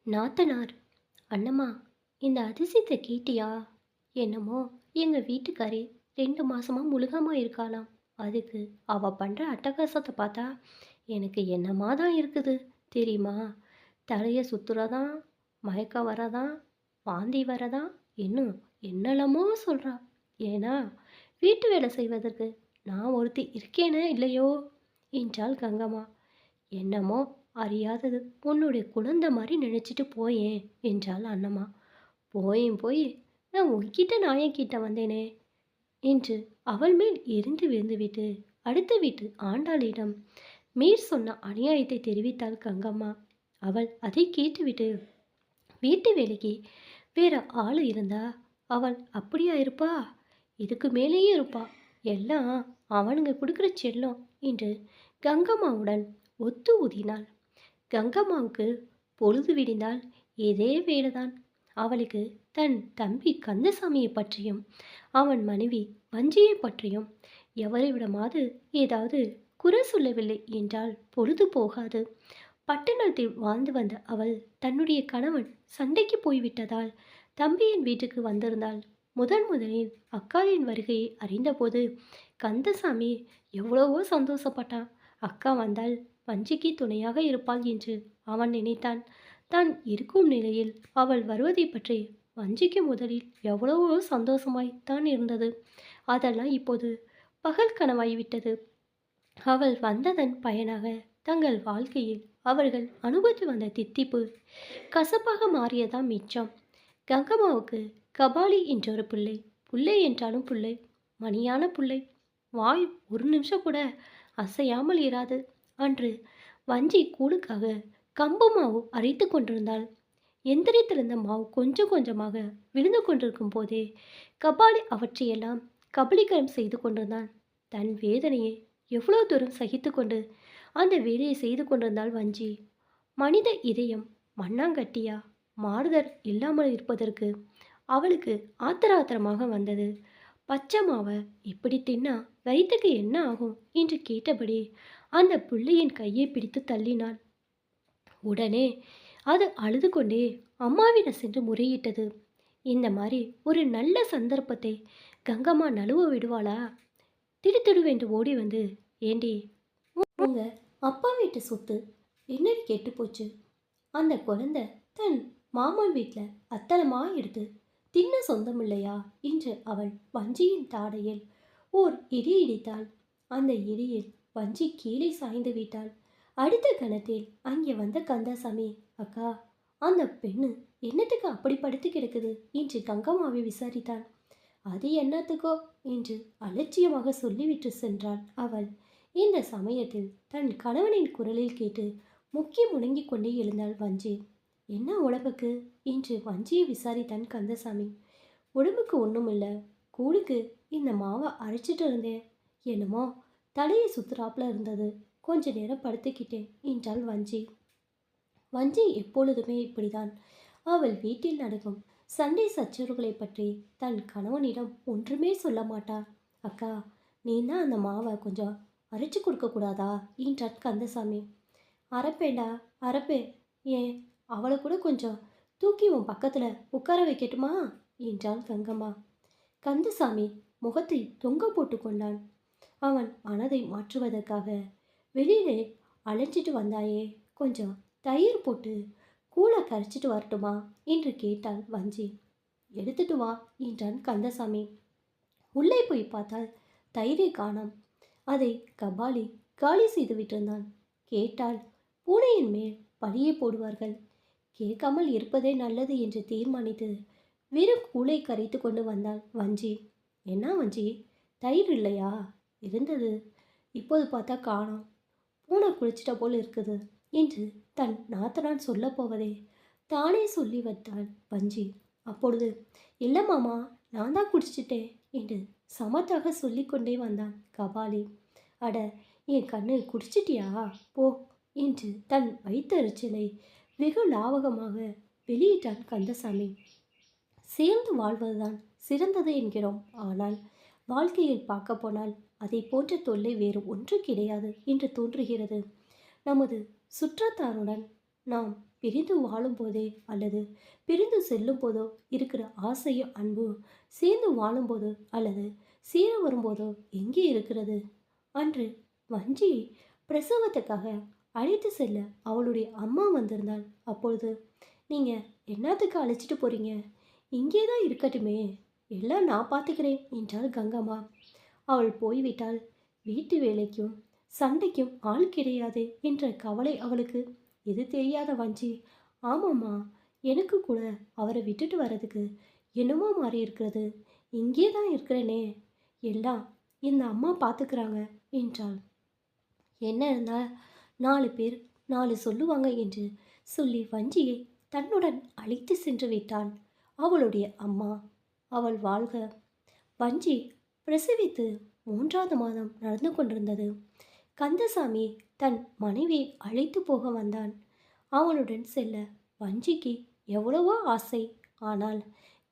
நாத்தனார், அண்ணம்மா, இந்த அதிசயத்தை கேட்டியா? என்னமோ எங்க வீட்டுக்காரி 2 மாசமா முழுகாம இருக்காளாம். அதுக்கு அவ பண்ற அட்டகாசத்தை பார்த்தா எனக்கு என்னமா தான் இருக்குது தெரியுமா? தலைய சுத்துறதாம், மயக்கம் வரதாம், வாந்தி வரதாம், இன்னும் என்னெல்லாமோ சொல்றா. ஏன்னா வீட்டு வேலை செய்வதற்கு நான் ஒருத்தி இருக்கேனே இல்லையோ என்றாள் கங்கம்மா. என்னமோ அறியாதது உன்னுடைய குழந்தை மாதிரி நினைச்சிட்டு போயேன் என்றாள் அண்ணம்மா. போயேன் போய் நான் உன்கிட்ட நாயங்கிட்ட வந்தேனே என்று அவள் மேல் எரிந்து விழுந்துவிட்டு அடுத்த வீட்டு ஆண்டாளிடம் மீர் சொன்ன அநியாயத்தை தெரிவித்தாள் கங்கம்மா. அவள் அதை கேட்டுவிட்டு, வீட்டு வேலைக்கு வேற ஆள் இருந்தா அவள் அப்படியா இருப்பா? இதுக்கு மேலேயே இருப்பா. எல்லாம் அவனுங்க கொடுக்குற செல்லம் என்று கங்கம்மாவுடன் ஒத்து ஊதினாள். கங்கம்மாவுக்கு பொழுது விடிந்தால் இதே வேலைதான். அவளுக்கு தன் தம்பி கந்தசாமியை பற்றியும் அவன் மனைவி வஞ்சியை பற்றியும் எவரை விடமாவது ஏதாவது குறை சொல்லவில்லை என்றால் பொழுது போகாது. பட்டணத்தில் வாழ்ந்து வந்த அவள் தன்னுடைய கணவன் சண்டைக்கு போய்விட்டதால் தம்பியின் வீட்டுக்கு வந்திருந்தாள். முதலில் அக்காவின் வருகையை அறிந்தபோது கந்தசாமி எவ்வளவோ சந்தோஷப்பட்டான். அக்கா வந்தால் வஞ்சிக்கு துணையாக இருப்பாள் என்று அவன் நினைத்தான். தான் இருக்கும் நிலையில் அவள் வருவதை பற்றி வஞ்சிக்கு முதலில் எவ்வளவோ சந்தோஷமாய்த்தான் இருந்தது. அதெல்லாம் இப்போது பகல் கனவாகிவிட்டது. அவள் வந்ததன் பயனாக தங்கள் வாழ்க்கையில் அவர்கள் அனுபவித்து வந்த தித்திப்பு கசப்பாக மாறியதான் மிச்சம். கங்கம்மாவுக்கு கபாலி என்றொரு பிள்ளை. பிள்ளை என்றாலும் பிள்ளை, மணியான பிள்ளை. வாய் ஒரு நிமிஷம் கூட அசையாமல் இராது. அன்று வஞ்சி கூழுக்காக கம்பு மாவு அரைத்து கொண்டிருந்தாள். எந்திரித்திருந்த மாவு கொஞ்சம் கொஞ்சமாக விழுந்து கொண்டிருக்கும் போதே கபாலி அவற்றையெல்லாம் கபலீகரம் செய்து கொண்டிருந்தான். தன் வேதனையை எவ்வளோ தூரம் சகித்து கொண்டு அந்த வேலையை செய்து கொண்டிருந்தாள் வஞ்சி. மனித இதயம் மண்ணாங்கட்டியா மாறுதல் இல்லாமல் இருப்பதற்கு அவளுக்கு ஆத்திரமாக வந்தது. பச்சை மாவை இப்படி தின்னா வயிற்றுக்கு என்ன ஆகும் என்று கேட்டபடி அந்த பிள்ளையின் கையை பிடித்து தள்ளினாள். உடனே அது அழுது கொண்டே அம்மாவிடம் சென்று முறையிட்டது. இந்த மாதிரி ஒரு நல்ல சந்தர்ப்பத்தை கங்கம்மா நழுவ விடுவாளா? திடுத்திடுவென்று ஓடி வந்து, ஏண்டி, உங்க அப்பா வீட்டு சொத்து என்னடி கெட்டு போச்சு? அந்த குழந்தை தன் மாமன் வீட்டில் அத்தனமா எடுத்து தின்ன சொந்தம் இல்லையா என்று அவள் வஞ்சியின் தாடையில் ஓர் இடி இடித்தாள். அந்த இடியில் வஞ்சி கீழே சாய்ந்து விட்டாள். அடுத்த கணத்தில் அங்கே வந்த கந்தசாமி, அக்கா, அந்த பெண்ணு என்னத்துக்கு அப்படி படுத்து கிடக்குது என்று கங்கம்மாவை விசாரித்தான். அது என்னத்துக்கோ என்று அலட்சியமாக சொல்லிவிட்டு சென்றாள் அவள். இந்த சமயத்தில் தன் கணவனின் குரலில் கேட்டு முக்கி முணங்கிக் கொண்டே எழுந்தாள் வஞ்சி. என்ன உடம்புக்கு என்று வஞ்சியை விசாரித்தான் கந்தசாமி. உடம்புக்கு ஒன்றும் இல்லை, கூழுக்கு இந்த மாவை அரைச்சிட்டு இருந்தேன். என்னமோ தலையை சுத்துறாப்புல இருந்தது, கொஞ்ச நேரம் படுத்துக்கிட்டேன் என்றாள் வஞ்சி. வஞ்சி எப்பொழுதுமே இப்படிதான். அவள் வீட்டில் நடக்கும் சண்டை சச்சரவுகளை பற்றி தன் கணவனிடம் ஒன்றுமே சொல்ல மாட்டார். அக்கா, நீ தான் அந்த மாவை கொஞ்சம் அரைச்சி கொடுக்கக்கூடாதா என்றான் கந்தசாமி. அரைப்பேண்டா, அரைப்பேன். ஏன், அவளை கூட கொஞ்சம் தூக்கி உன் பக்கத்தில் உட்கார வைக்கட்டுமா என்றாள் கங்கம்மா. கந்தசாமி முகத்தை தொங்க போட்டு கொண்டான். அவன் மனதை மாற்றுவதற்காக, வெளியிலே அழைச்சிட்டு வந்தாயே, கொஞ்சம் தயிர் போட்டு கூழை கரைச்சிட்டு வரட்டுமா என்று கேட்டாள் வஞ்சி. எடுத்துட்டு வா என்றான் கந்தசாமி. உள்ளே போய் பார்த்தால் தயிரை காணோம். அதை கபாலி காலி செய்து விட்டிருந்தான். கேட்டால் பூனையின் மேல் பழியை போடுவார்கள். கேட்காமல் இருப்பதே நல்லது என்று தீர்மானித்து வெறும் கூளை கரைத்து கொண்டு வந்தாள் வஞ்சி. என்ன வஞ்சி, தயிர் இல்லையா? இருந்தது, இப்போது பார்த்தா காணோம். பூனை குளிச்சிட்ட போல் இருக்குது என்று தன் நாத்தனான் சொல்ல போவதே தானே சொல்லி வைத்தாள் வஞ்சி. அப்பொழுது, இல்லை மாமா, நான் தான் குடிச்சிட்டேன் என்று சமத்தாக சொல்லிக்கொண்டே வந்தான் கபாலி. அட, என் கண்ணு, குடிச்சிட்டியா போ என்று தன் வைத்தறிச்சலை வெகு லாவகமாக வெளியிட்டான் கந்தசாமி. சேர்ந்து வாழ்வதுதான் சிறந்தது என்கிறோம். ஆனால் வாழ்க்கையில் பார்க்க போனால் அதை போன்ற தொல்லை வேறு ஒன்று கிடையாது என்று தோன்றுகிறது. நமது சுற்றத்தாருடன் நாம் பிரிந்து வாழும்போதே அல்லது பிரிந்து செல்லும் போதோ இருக்கிற ஆசையும் அன்பும் சேர்ந்து வாழும்போதோ அல்லது சேர வரும்போதோ எங்கே இருக்கிறது? அன்று வஞ்சி பிரசவத்துக்காக அழைத்து செல்ல அவளுடைய அம்மா வந்திருந்தாள். அப்பொழுது, நீங்க என்னத்துக்கு அழைச்சிட்டு போறீங்க? இங்கே தான் இருக்கட்டுமே, எல்லாம் நான் பார்த்துக்கிறேன் என்றாள் கங்கம்மா. அவள் போய்விட்டாள். வீட்டு வேலைக்கும் சண்டைக்கும் ஆள் கிடையாது என்ற கவலை அவளுக்கு. இது தெரியாத வஞ்சி, ஆமாம்மா, எனக்கு கூட அவரை விட்டுட்டு வர்றதுக்கு என்னமோ மாறி இருக்கிறது. இங்கே தான் இருக்கிறேனே, எல்லாம் இந்த அம்மா பார்த்துக்கிறாங்க என்றாள். என்ன இருந்தால் 4 பேர் 4 சொல்லுவாங்க என்று சொல்லி வஞ்சியை தன்னுடன் அழைத்து சென்று விட்டாள் அவளுடைய அம்மா. அவள் வாழ்க. வஞ்சி பிரசவித்து 3வது மாதம் நடந்து கொண்டிருந்தது. கந்தசாமி தன் மனைவியை அழைத்து போக வந்தான். அவனுடன் செல்ல வஞ்சிக்கு எவ்வளவோ ஆசை. ஆனால்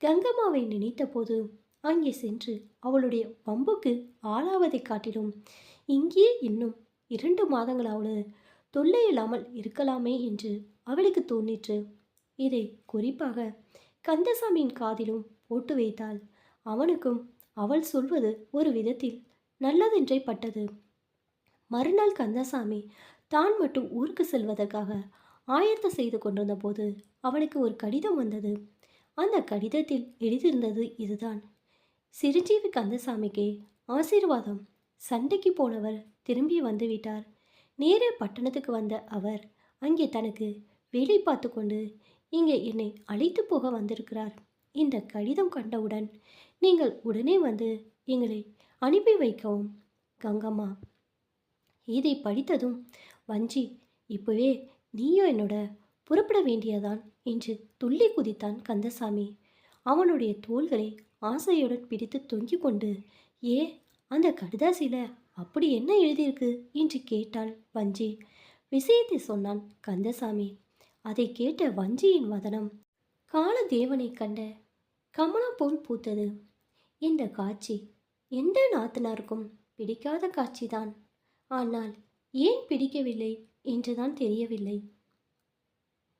கங்கம்மாவை நினைத்தபோது அங்கே சென்று அவளுடைய வம்புக்கு ஆளாவதை காட்டிலும் இங்கே இன்னும் 2 மாதங்களாவது தொல்லை இல்லாமல் இருக்கலாமே என்று அவளுக்கு தோன்றிற்று. இதை குறிப்பாக கந்தசாமியின் காதிலும் போட்டு வைத்தாள். அவனுக்கும் அவள் சொல்வது ஒரு விதத்தில் நல்லதென்றே பட்டது. மறுநாள் கந்தசாமி தான் மட்டும் ஊருக்கு செல்வதற்காக ஆயத்தம் செய்து கொண்டிருந்த போது அவனுக்கு ஒரு கடிதம் வந்தது. அந்த கடிதத்தில் எழுதியிருந்தது இதுதான்: சிரஞ்சீவி கந்தசாமிக்கு ஆசீர்வாதம். சண்டைக்கு போனவர் திரும்பி வந்துவிட்டார். நேரே பட்டணத்துக்கு வந்த அவர் அங்கே தனக்கு வேலை பார்த்து கொண்டு இங்கே என்னை அழைத்து போக வந்திருக்கிறார். இந்த கடிதம் கண்டவுடன் நீங்கள் உடனே வந்து எங்களை அனுப்பி வைக்கவும். கங்கம்மா. இதை படித்ததும் வஞ்சி, இப்பவே நீயும் என்னோட புறப்பட வேண்டியதான் என்று துள்ளி குதித்தான் கந்தசாமி. அவனுடைய தோள்களை ஆசையுடன் பிடித்து தொங்கிக் கொண்டு, ஏ, அந்த கடிதாசில அப்படி என்ன எழுதியிருக்கு என்று கேட்டாள் வஞ்சி. விஷயத்தை சொன்னான் கந்தசாமி. அதை கேட்ட வஞ்சியின் வதனம் காலதேவனை கண்ட கமலம் போல் பூத்தது. இந்த காட்சி எந்த நாத்தனாருக்கும் பிடிக்காத காட்சிதான். ஆனால் ஏன் பிடிக்கவில்லை என்றுதான் தெரியவில்லை.